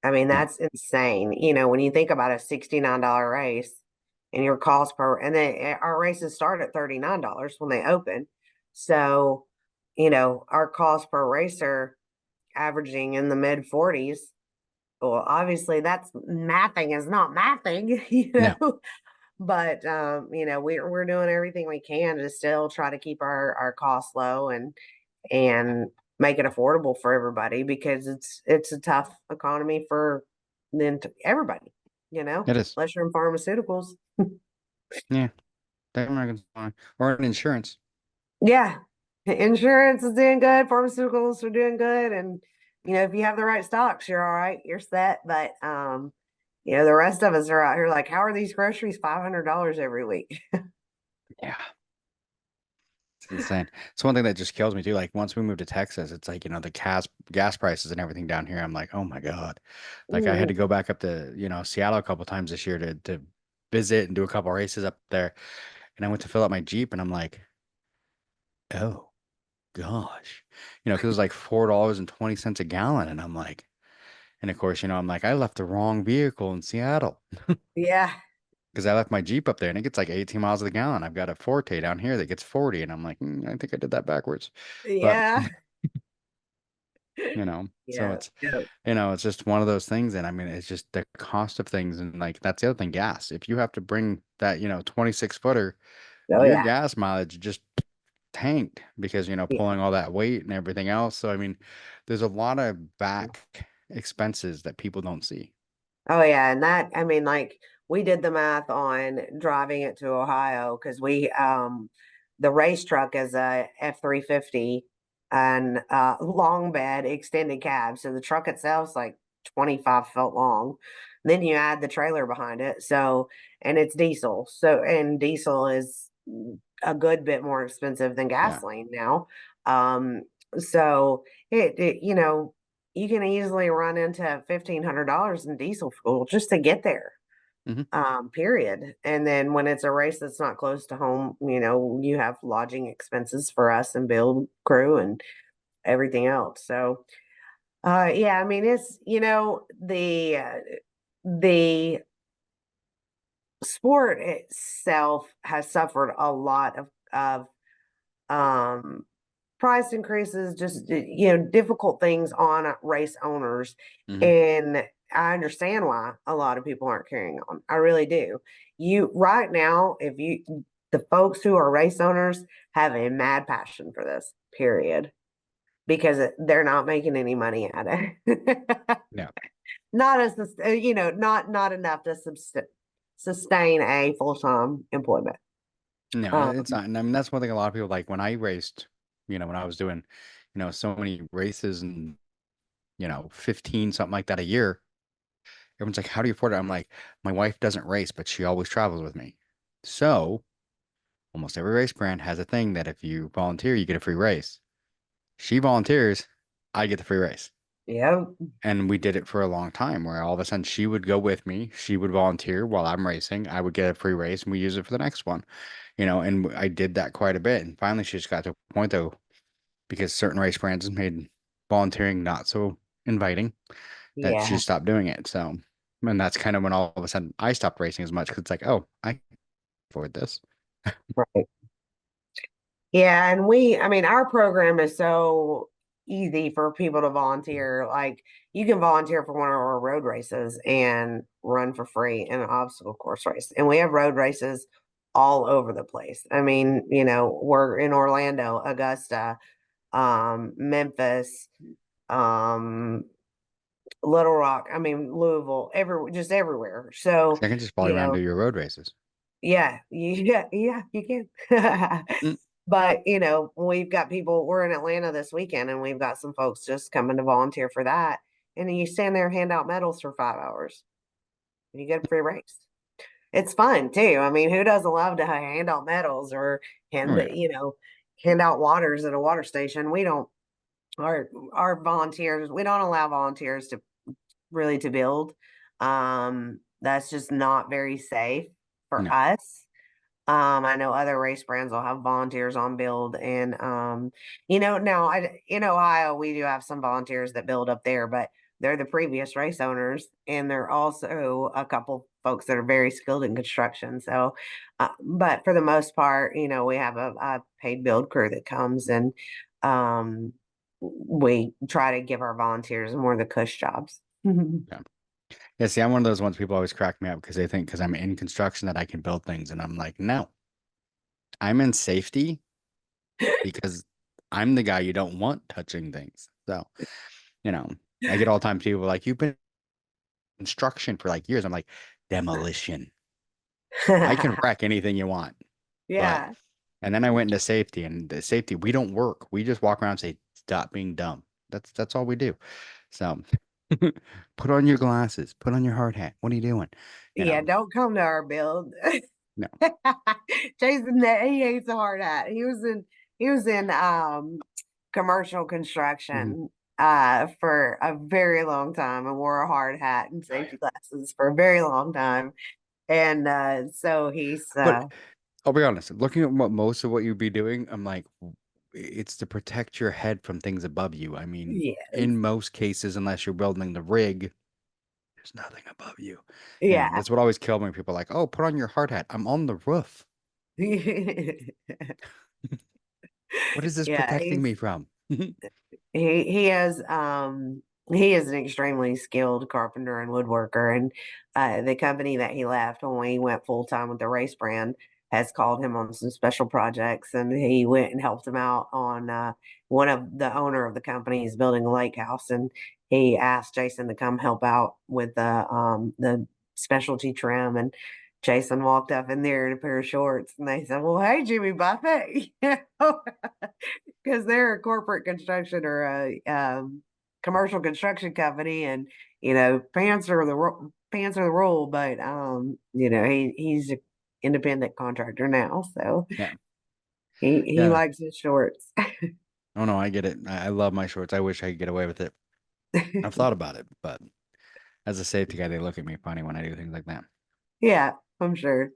C: I mean,
B: Yeah,
C: that's insane. When you think about a $69 race and your cost per, and then our races start at $39 when they open. So, our cost per racer averaging in the mid 40s. Well, obviously that's mathing is not mathing,
B: no,
C: but we're doing everything we can to still try to keep our costs low and make it affordable for everybody because it's a tough economy for then everybody,
B: it is.
C: unless you're in pharmaceuticals.
B: Yeah, that Americans fine. Or an insurance.
C: Yeah. Insurance is doing good, pharmaceuticals are doing good. And if you have the right stocks, you're all right, you're set. But the rest of us are out here like, how are these groceries $500 every week?
B: Yeah. It's insane. It's one thing that just kills me too. Like once we moved to Texas, it's like, the gas prices and everything down here. I'm like, oh my God. Like I had to
C: Ooh,
B: go back up to, Seattle a couple times this year to visit and do a couple races up there. And I went to fill up my Jeep and I'm like, oh gosh. Because it was like $4.20 a gallon. And I'm like, and of course, I'm like, I left the wrong vehicle in Seattle
C: yeah.
B: because I left my Jeep up there and it gets like 18 miles to the gallon. I've got a Forte down here that gets 40. And I'm like, I think I did that backwards. But
C: Yeah.
B: so
C: Yeah. Yeah.
B: it's just one of those things. And I mean, it's just the cost of things. And like, that's the other thing, gas. If you have to bring that, 26-footer,
C: Oh
B: your
C: yeah.
B: gas mileage just tanked because,
C: Yeah.
B: pulling all that weight and everything else. So, I mean, there's a lot of back expenses that people don't see.
C: Oh yeah, and that I mean, like we did the math on driving it to Ohio because we the race truck is a F-350 and long bed extended cab. So the truck itself is like 25 foot long. Then you add the trailer behind it. So and it's diesel. So and diesel is a good bit more expensive than
B: Yeah.
C: gasoline now. Um so it you can easily run into $1,500 in diesel fuel just to get there.
B: Hmm.
C: Period. And then when it's a race that's not close to home, you have lodging expenses for us and build crew and everything else. So, yeah, I mean, it's the sport itself has suffered a lot of um price increases, just difficult things on race owners,
B: Hmm.
C: and I understand why a lot of people aren't carrying on. I really do. You right now, if you the folks who are race owners have a mad passion for this, period, because they're not making any money at it.
B: Yeah.
C: Not as not enough to sustain a full-time employment.
B: No,
C: Um,
B: it's not. And I mean, that's one thing a lot of people like when I raced, when I was doing, so many races and, 15, something like that a year. Everyone's like, how do you afford it? I'm like, my wife doesn't race, but she always travels with me. So almost every race brand has a thing that if you volunteer, you get a free race. She volunteers, I get the free race.
C: Yep.
B: And we did it for a long time where all of a sudden she would go with me. She would volunteer while I'm racing. I would get a free race and we use it for the next one, and I did that quite a bit. And finally, she just got to a point though, because certain race brands made volunteering not so inviting that she
C: Yeah.
B: stopped doing it. So, and that's kind of when all of a sudden I stopped racing as much because it's like, oh, I can afford this.
C: Right. Yeah, and I mean, our program is so easy for people to volunteer. Like, you can volunteer for one of our road races and run for free in an obstacle course race. And we have road races all over the place. I mean, we're in Orlando, Augusta, Memphis, um, Little Rock, I mean, Louisville, just everywhere. So,
B: I can just follow
C: you
B: you around and
C: know,
B: do your road races.
C: yeah, yeah, you can.
B: Mm,
C: But, we've got people, we're in Atlanta this weekend and we've got some folks just coming to volunteer for that. And then you stand there and hand out medals for 5 hours and you get a free race. It's fun too. I mean, who doesn't love to hand out medals or
B: oh
C: hand,
B: yeah.
C: hand out waters at a water station? We don't, our volunteers, we don't allow volunteers to really to build. That's just not very safe for
B: No.
C: us. I know other race brands will have volunteers on build, and now in Ohio we do have some volunteers that build up there, but they're the previous race owners, and they're also a couple folks that are very skilled in construction. So, but for the most part, we have a paid build crew that comes, and um, we try to give our volunteers more of the cush jobs.
B: Yeah. Yeah, see, I'm one of those ones people always crack me up because they think because I'm in construction that I can build things. And I'm like, no, I'm in safety because I'm the guy you don't want touching things. So, you know, I get all the time people like, you've been in construction for like years. I'm like, demolition. I can wreck anything you want. But,
C: Yeah.
B: and then I went into safety, and the safety, we don't work. We just walk around and say, stop being dumb. That's all we do. So put on your glasses, put on your hard hat. What are you doing? You
C: Yeah,
B: know,
C: don't come to our build.
B: no.
C: Jason, he hates a hard hat. He was in commercial
B: Mhm.
C: construction for a very long time and wore a hard hat and
B: Oh, yeah.
C: safety glasses for a very long time. And so he's
B: But I'll be honest, looking at most of what you'd be doing, I'm like, it's to protect your head from things above you. I mean,
C: yes.
B: in most cases, unless you're building the rig, there's nothing above you.
C: Yeah.
B: That's what always killed me. People are like, oh, put on your hard hat. I'm on the roof. What is this
C: Yeah,
B: protecting me from?
C: he is an extremely skilled carpenter and woodworker, and the company that he left when he went full time with the race brand has called him on some special projects, and he went and helped him out on one of the owner of the company is building a lake house, and he asked Jason to come help out with the specialty trim, and Jason walked up in there in a pair of shorts, and they said, "Well, hey, Jimmy Buffett," because they're a corporate construction or a commercial construction company, and pants are the rule. But he's an independent contractor now, so
B: Yeah.
C: he
B: Yeah.
C: likes his shorts.
B: Oh no, I get it. I love my shorts. I wish I could get away with it. I've thought about it, but as a safety guy, they look at me funny when I do things like that.
C: Yeah, I'm sure.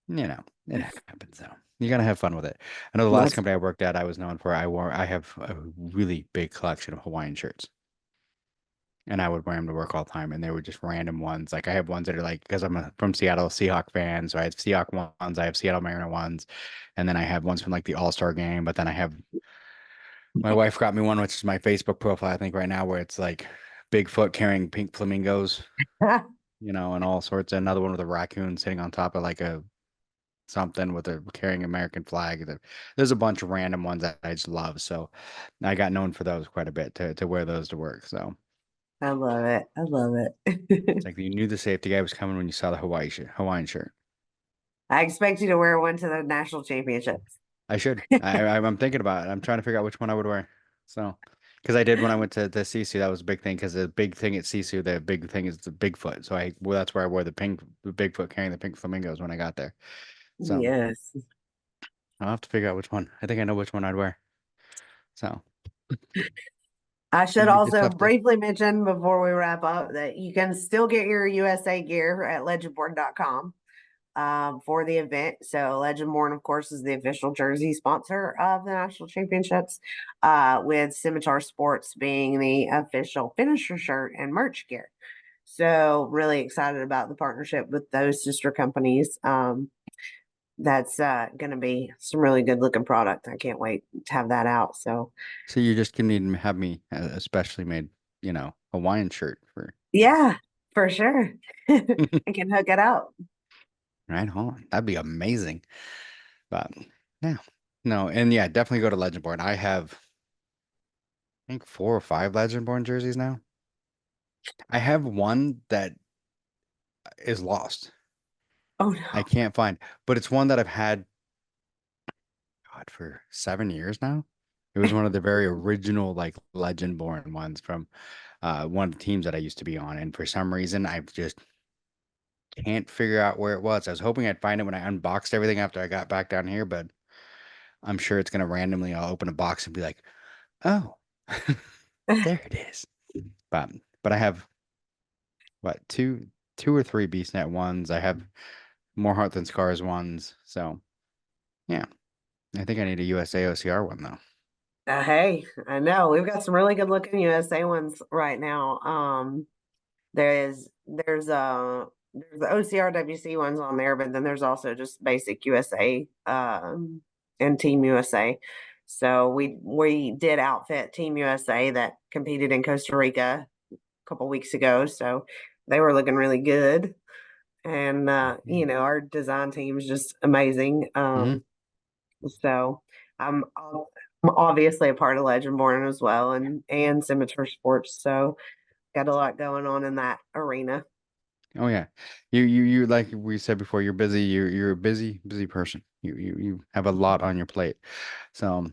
B: It happens though. You gotta have fun with it. I know the last
C: That's
B: company I worked at, I was known for I have a really big collection of Hawaiian shirts. And I would wear them to work all the time, and they were just random ones. Like I have ones that are like because from Seattle Seahawk fan, so I have Seahawk ones, I have Seattle Mariner ones, and then I have ones from like the All-Star game. But then I have my wife got me one, which is my Facebook profile, I think right now, where it's like Bigfoot carrying pink flamingos, and all sorts. Another one with a raccoon sitting on top of like a something with a carrying American flag. There's a bunch of random ones that I just love. So I got known for those quite a bit to wear those to work. So
C: I love it. I love
B: it's
C: it.
B: like you knew the safety guy was coming when you saw the Hawaiian shirt.
C: I expect you to wear one to the national championships.
B: I should. I'm thinking about it. I'm trying to figure out which one I would wear. So, because I did when I went to Sisu, that was a big thing. Because the big thing at Sisu, the big thing is the Bigfoot. So that's where I wore the Bigfoot carrying the pink flamingos when I got there. So
C: Yes.
B: I'll have to figure out which one. I think I know which one I'd wear. So
C: I should
B: You just
C: also
B: have to-
C: briefly mention before we wrap up that you can still get your USA gear at legendborn.com for the event. So Legendborn, of course, is the official jersey sponsor of the national championships, with Scimitar Sports being the official finisher shirt and merch gear. So really excited about the partnership with those sister companies. That's going to be some really good looking product. I can't wait to have that out. So
B: you just can need to have me a specially made, Hawaiian shirt for
C: yeah, for sure. I can hook it out.
B: right on. That'd be amazing. But yeah, no, and yeah, definitely go to Legendborn. I have, I think 4 or 5 Legendborn jerseys now. I have one that is lost.
C: Oh no.
B: I can't find, but it's one that I've had, God, for 7 years now. It was one of the very original, like, Legendborn ones from one of the teams that I used to be on, and for some reason, I just can't figure out where it was. I was hoping I'd find it when I unboxed everything after I got back down here, but I'm sure it's gonna randomly. I'll open a box and be like, "Oh, there it is." But I have what two or three BeastNet ones. I have more Heart Than Scars ones. So yeah, I think I need a USAOCR one though.
C: Hey, I know we've got some really good looking USA ones right now. There's the OCR WC ones on there, but then there's also just basic USA and Team USA. So we did outfit Team USA that competed in Costa Rica a couple weeks ago. So they were looking really good. And our design team is just amazing. So I'm obviously a part of Legendborn as well, and Scimitar Sports. So got a lot going on in that arena.
B: Oh yeah, you like we said before, you're busy. You're a busy person. You have a lot on your plate. So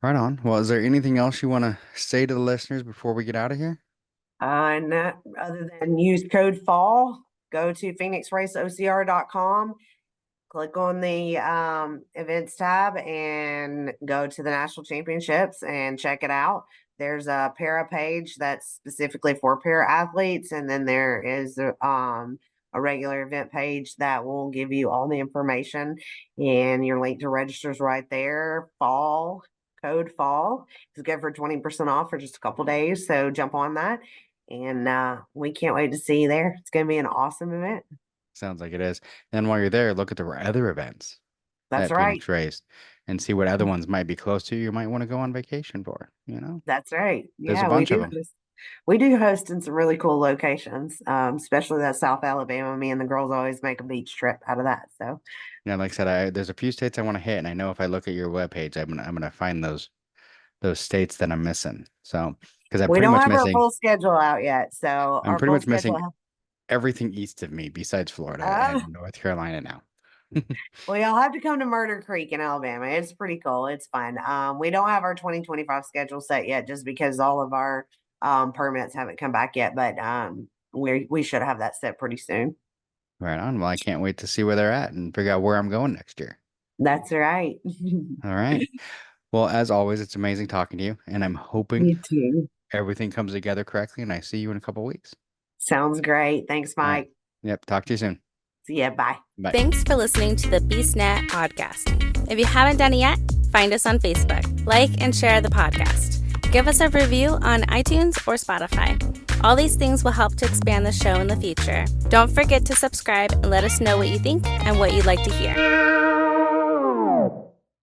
B: right on. Well, is there anything else you want to say to the listeners before we get out of here?
C: And other than use code FALL, go to phoenixraceocr.com, click on the events tab, and go to the national championships and check it out. There's a para page that's specifically for para athletes, and then there is a regular event page that will give you all the information, and your link to register is right there. Code FALL is good for 20% off for just a couple days. So jump on that, and we can't wait to see you there. It's going to be an awesome event.
B: Sounds like it is. And while you're there, look at the other events
C: That's
B: that
C: right.
B: Phoenix raced and see what other ones might be close to you might want to go on vacation for,
C: That's right.
B: There's a
C: Yeah,
B: bunch of them.
C: We do host in some really cool locations, especially that South Alabama. Me and the girls always make a beach trip out of that. So
B: Yeah, like I said, there's a few states I want to hit, and I know if I look at your webpage, I'm gonna find those states that I'm missing. So because
C: we don't have our full schedule out yet. So
B: I'm
C: our
B: pretty
C: full
B: much missing
C: schedule.
B: everything east of me besides Florida and North Carolina now.
C: Well, y'all have to come to Murder Creek in Alabama. It's pretty cool. It's fun. We don't have our 2025 schedule set yet, just because all of our permits haven't come back yet. But we should have that set pretty soon.
B: Right on. Well, I can't wait to see where they're at and figure out where I'm going next year.
C: That's right.
B: All right. Well, as always, it's amazing talking to you, and I'm hoping
C: You too.
B: everything comes together correctly, and I see you in a couple weeks.
C: Sounds great. Thanks,
B: All right.
C: Mike.
B: Yep. Talk to you soon.
C: See ya. Bye.
B: Bye.
E: Thanks for listening to the BeastNet podcast. If you haven't done it yet, find us on Facebook, like and share the podcast. Give us a review on iTunes or Spotify. All these things will help to expand the show in the future. Don't forget to subscribe and let us know what you think and what you'd like to hear.